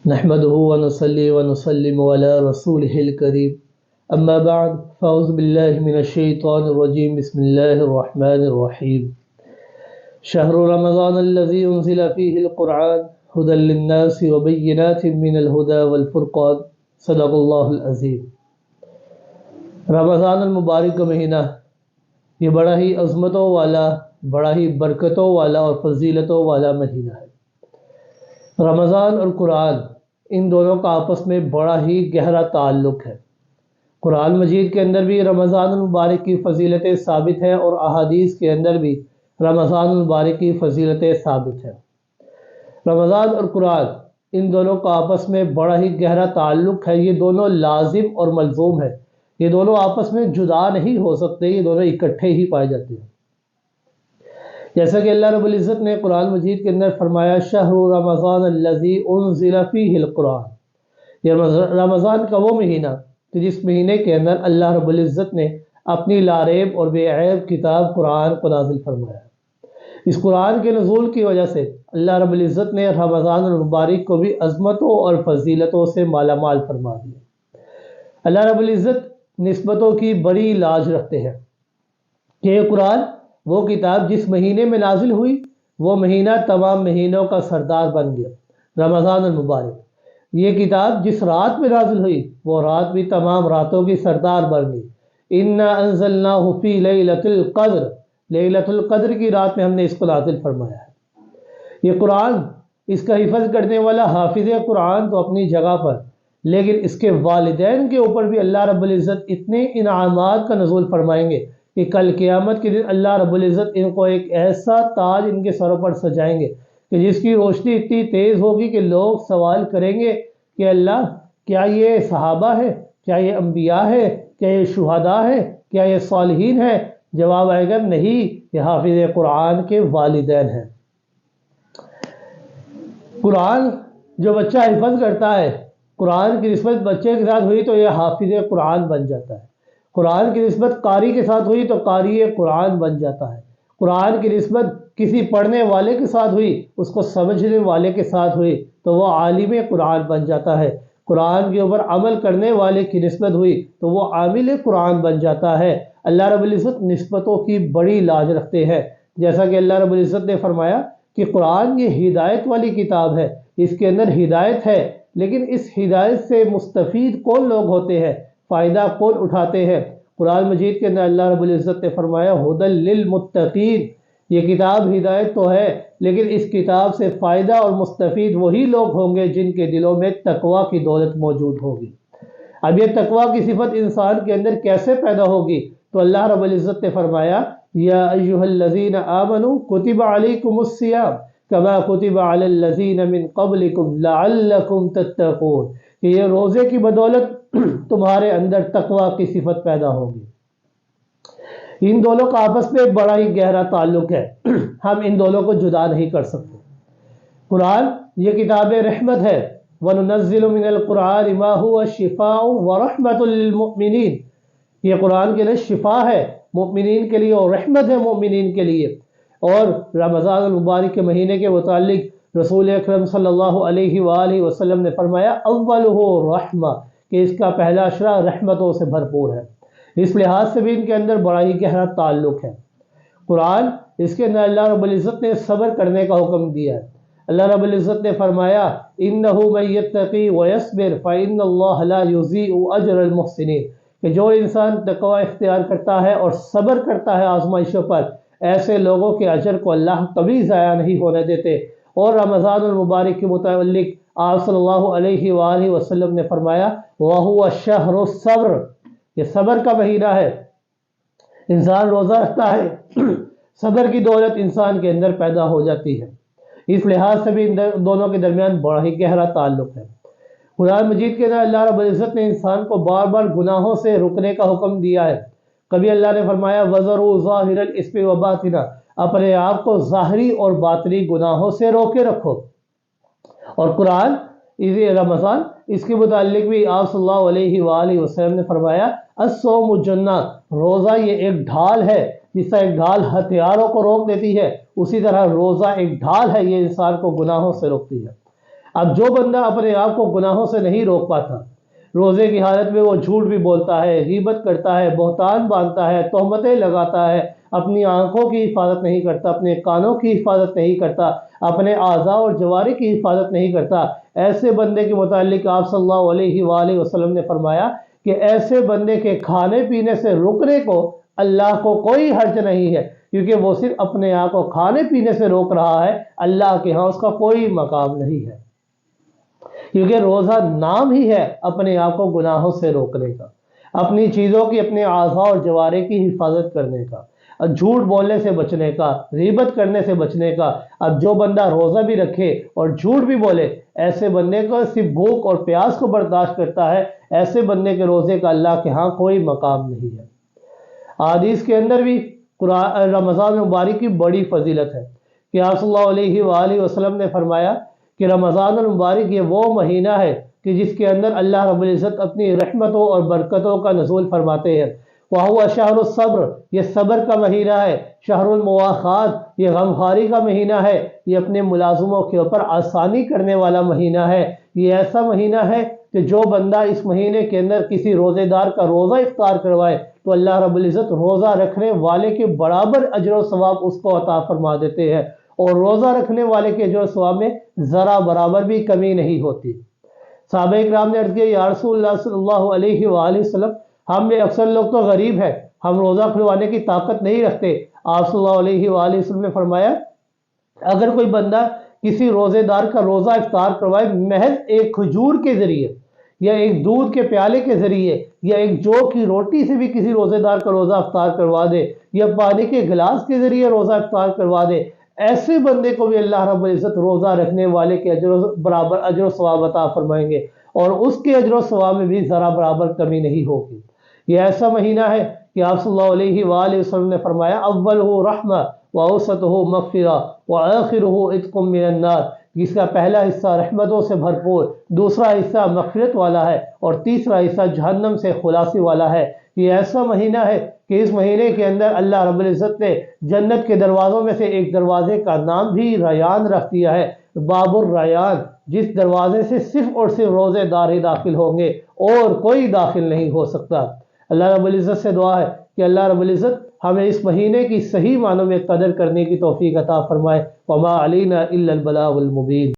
نحمده ونصلي ونسلم على رسوله الكريم اما بعد فاعوذ بالله من الشيطان الرجيم بسم الله الرحمن الرحيم شهر رمضان الذي انزل فيه القرآن هدى للناس وبينات من الهدى والفرقان صدق اللہ العظیم۔ رمضان المبارک کا مہینہ یہ بڑا ہی عظمتوں والا، بڑا ہی برکتوں والا اور فضیلتوں والا مہینہ ہے۔ رمضان اور قرآن ان دونوں کا آپس میں بڑا ہی گہرا تعلق ہے۔ قرآن مجید کے اندر بھی رمضان المبارک کی فضیلتیں ثابت ہیں اور احادیث کے اندر بھی رمضان المبارک کی فضیلتیں ثابت ہیں۔ رمضان اور قرآن ان دونوں کا آپس میں بڑا ہی گہرا تعلق ہے۔ یہ دونوں لازم اور ملزوم ہے، یہ دونوں آپس میں جدا نہیں ہو سکتے، یہ دونوں اکٹھے ہی پائے جاتے ہیں۔ جیسا کہ اللہ رب العزت نے قرآن مجید کے اندر فرمایا شہر رمضان الذی انزل فیہ القرآن، یہ رمضان کا وہ مہینہ کہ جس مہینے کے اندر اللہ رب العزت نے اپنی لاریب اور بے عیب کتاب قرآن کو نازل فرمایا۔ اس قرآن کے نزول کی وجہ سے اللہ رب العزت نے رمضان المبارک کو بھی عظمتوں اور فضیلتوں سے مالا مال فرما دیا۔ اللہ رب العزت نسبتوں کی بڑی لاج رکھتے ہیں کہ یہ قرآن وہ کتاب جس مہینے میں نازل ہوئی وہ مہینہ تمام مہینوں کا سردار بن گیا، رمضان المبارک۔ یہ کتاب جس رات میں نازل ہوئی وہ رات بھی تمام راتوں کی سردار بن گئی۔ انا انزلناہ فی لیلۃ القدر، لیلۃ القدر کی رات میں ہم نے اس کو نازل فرمایا ہے۔ یہ قرآن، اس کا حفظ کرنے والا حافظ قرآن تو اپنی جگہ پر، لیکن اس کے والدین کے اوپر بھی اللہ رب العزت اتنے انعامات کا نزول فرمائیں گے کہ کل قیامت کے دن اللہ رب العزت ان کو ایک ایسا تاج ان کے سروں پر سجائیں گے کہ جس کی روشنی اتنی تیز ہوگی کہ لوگ سوال کریں گے کہ اللہ کیا یہ صحابہ ہے، کیا یہ انبیاء ہے، کیا یہ شہداء ہے، کیا یہ صالحین ہے؟ جواب آئے گا نہیں، یہ حافظ قرآن کے والدین ہیں۔ قرآن جو بچہ حفظ کرتا ہے، قرآن کی نسبت بچے کے ساتھ ہوئی تو یہ حافظ قرآن بن جاتا ہے۔ قرآن کی نسبت قاری کے ساتھ ہوئی تو قاری قرآن بن جاتا ہے۔ قرآن کی نسبت کسی پڑھنے والے کے ساتھ ہوئی، اس کو سمجھنے والے کے ساتھ ہوئی تو وہ عالم قرآن بن جاتا ہے۔ قرآن کے اوپر عمل کرنے والے کی نسبت ہوئی تو وہ عامل قرآن بن جاتا ہے۔ اللہ رب العزت نسبتوں کی بڑی لاج رکھتے ہیں۔ جیسا کہ اللہ رب العزت نے فرمایا کہ قرآن یہ ہدایت والی کتاب ہے، اس کے اندر ہدایت ہے، لیکن اس ہدایت سے مستفید کون لوگ ہوتے ہیں، فائدہ کون اٹھاتے ہیں؟ قرآن مجید کے اندر اللہ رب العزت نے فرمایا ھدی للمتقین، یہ کتاب ہدایت تو ہے لیکن اس کتاب سے فائدہ اور مستفید وہی لوگ ہوں گے جن کے دلوں میں تقویٰ کی دولت موجود ہوگی۔ اب یہ تقویٰ کی صفت انسان کے اندر کیسے پیدا ہوگی؟ تو اللہ رب العزت نے فرمایا یا ایھا الذین آمنوا کتب علیکم الصیام کما کتب علی الذین من قبلکم لعلکم تتقون، کہ یہ روزے کی بدولت تمہارے اندر تقویٰ کی صفت پیدا ہوگی۔ ان دونوں کا آپس میں بڑا ہی گہرا تعلق ہے، ہم ان دونوں کو جدا نہیں کر سکتے۔ قرآن یہ کتاب رحمت ہے، وَنُنَزِّلُ مِنَ الْقُرْآنِ مَا هُوَ شِفَاءٌ وَرَحْمَةٌ لِّلْمُؤْمِنِينَ، یہ قرآن کے لیے شفا ہے مؤمنین کے لیے اور رحمت ہے مؤمنین کے لیے۔ اور رمضان المبارک کے مہینے کے متعلق رسول اکرم صلی اللہ علیہ وآلہ وسلم نے فرمایا اولہ رحمہ، کہ اس کا پہلا اشرہ رحمتوں سے بھرپور ہے۔ اس لحاظ سے بھی ان کے اندر بڑا ہی گہرا تعلق ہے۔ قرآن اس کے اندر اللہ رب العزت نے صبر کرنے کا حکم دیا ہے۔ اللہ رب العزت نے فرمایا انہ من یتقی ویصبر فإن اللہ لا یضیع اجر المحسنین، کہ جو انسان تقوی اختیار کرتا ہے اور صبر کرتا ہے آزمائشوں پر، ایسے لوگوں کے اجر کو اللہ کبھی ضائع نہیں ہونے دیتے۔ اور رمضان المبارک کے متعلق آپ صلی اللہ علیہ وآلہ وسلم نے فرمایا وَهُوَ شَهْرُ الصَّبْرِ، یہ صبر کا مہینہ ہے۔ انسان روزہ رکھتا ہے، صبر کی دولت انسان کے اندر پیدا ہو جاتی ہے۔ اس لحاظ سے بھی ان دونوں کے درمیان بڑا ہی گہرا تعلق ہے۔ قرآن مجید کے اندر اللہ رب العزت نے انسان کو بار بار گناہوں سے رکنے کا حکم دیا ہے۔ کبھی اللہ نے فرمایا وَذَرُوا ظَاهِرَ الْإِثْمِ وَبَاطِنَهُ، اپنے آپ کو ظاہری اور باطنی گناہوں سے روکے رکھو۔ اور قرآن رمضان اس کے متعلق بھی آپ صلی اللہ علیہ وآلہ وسلم نے فرمایا الصوم جنہ، روزہ یہ ایک ڈھال ہے، جس طرح ایک ڈھال ہتھیاروں کو روک دیتی ہے، اسی طرح روزہ ایک ڈھال ہے، یہ انسان کو گناہوں سے روکتی ہے۔ اب جو بندہ اپنے آپ کو گناہوں سے نہیں روک پاتا، روزے کی حالت میں وہ جھوٹ بھی بولتا ہے، غیبت کرتا ہے، بہتان باندھتا ہے، تہمتیں لگاتا ہے، اپنی آنکھوں کی حفاظت نہیں کرتا، اپنے کانوں کی حفاظت نہیں کرتا، اپنے اعضاء اور جوارح کی حفاظت نہیں کرتا، ایسے بندے کے متعلق آپ صلی اللہ علیہ وآلہ وسلم نے فرمایا کہ ایسے بندے کے کھانے پینے سے رکنے کو اللہ کو کوئی حرج نہیں ہے، کیونکہ وہ صرف اپنے آپ کو کھانے پینے سے روک رہا ہے، اللہ کے ہاں اس کا کوئی مقام نہیں ہے، کیونکہ روزہ نام ہی ہے اپنے آپ کو گناہوں سے روکنے کا، اپنی چیزوں کی، اپنے اعضاء اور جوارح کی حفاظت کرنے کا، جھوٹ بولنے سے بچنے کا، غیبت کرنے سے بچنے کا۔ اب جو بندہ روزہ بھی رکھے اور جھوٹ بھی بولے، ایسے بندے کو صرف بھوک اور پیاس کو برداشت کرتا ہے، ایسے بندے کے روزے کا اللہ کے ہاں کوئی مقام نہیں ہے۔ حدیث کے اندر بھی رمضان المبارک کی بڑی فضیلت ہے کہ آپ صلی اللہ علیہ وآلہ وسلم نے فرمایا کہ رمضان المبارک یہ وہ مہینہ ہے کہ جس کے اندر اللہ رب العزت اپنی رحمتوں اور برکتوں کا نزول فرماتے ہیں۔ وَهُوَ شَهْرُ الصَّبْرِ، یہ صبر کا مہینہ ہے۔ شہر المواخات، یہ غمخواری کا مہینہ ہے، یہ اپنے ملازموں کے اوپر آسانی کرنے والا مہینہ ہے۔ یہ ایسا مہینہ ہے کہ جو بندہ اس مہینے کے اندر کسی روزے دار کا روزہ افطار کروائے تو اللہ رب العزت روزہ رکھنے والے کے برابر اجر و ثواب اس کو عطا فرما دیتے ہیں، اور روزہ رکھنے والے کے اجر و ثواب میں ذرا برابر بھی کمی نہیں ہوتی۔ صحابہ کرام نے عرض کیا، یا رسول اللہ صلی اللہ علیہ وآلہ وسلم، ہم میں اکثر لوگ تو غریب ہیں، ہم روزہ کھلوانے کی طاقت نہیں رکھتے۔ آپ صلی اللہ علیہ وآلہ وسلم نے فرمایا، اگر کوئی بندہ کسی روزے دار کا روزہ افطار کروائے محض ایک کھجور کے ذریعے، یا ایک دودھ کے پیالے کے ذریعے، یا ایک جو کی روٹی سے بھی کسی روزے دار کا روزہ افطار کروا دے، یا پانی کے گلاس کے ذریعے روزہ افطار کروا دے، ایسے بندے کو بھی اللہ رب العزت روزہ رکھنے والے کے برابر اجر و ثواب عطا فرمائیں گے، اور اس کے اجر و ثواب میں بھی ذرا برابر کمی نہیں ہوگی۔ یہ ایسا مہینہ ہے کہ آپ صلی اللہ علیہ وآلہ وسلم نے فرمایا، اولہ رحمہ وَأَوْسَطُهُ مغفرہ وَآخِرُهُ عِتْقٌ مِّنَ النَّارِ، جس کا پہلا حصہ رحمتوں سے بھرپور، دوسرا حصہ مغفرت والا ہے، اور تیسرا حصہ جہنم سے خلاصی والا ہے۔ یہ ایسا مہینہ ہے کہ اس مہینے کے اندر اللہ رب العزت نے جنت کے دروازوں میں سے ایک دروازے کا نام بھی ریان رکھ دیا ہے، باب الریان، جس دروازے سے صرف اور صرف روزے دار ہی داخل ہوں گے اور کوئی داخل نہیں ہو سکتا۔ اللہ رب العزت سے دعا ہے کہ اللہ رب العزت ہمیں اس مہینے کی صحیح معنوں میں قدر کرنے کی توفیق عطا فرمائے۔ وما علینا الا البلاغ المبین۔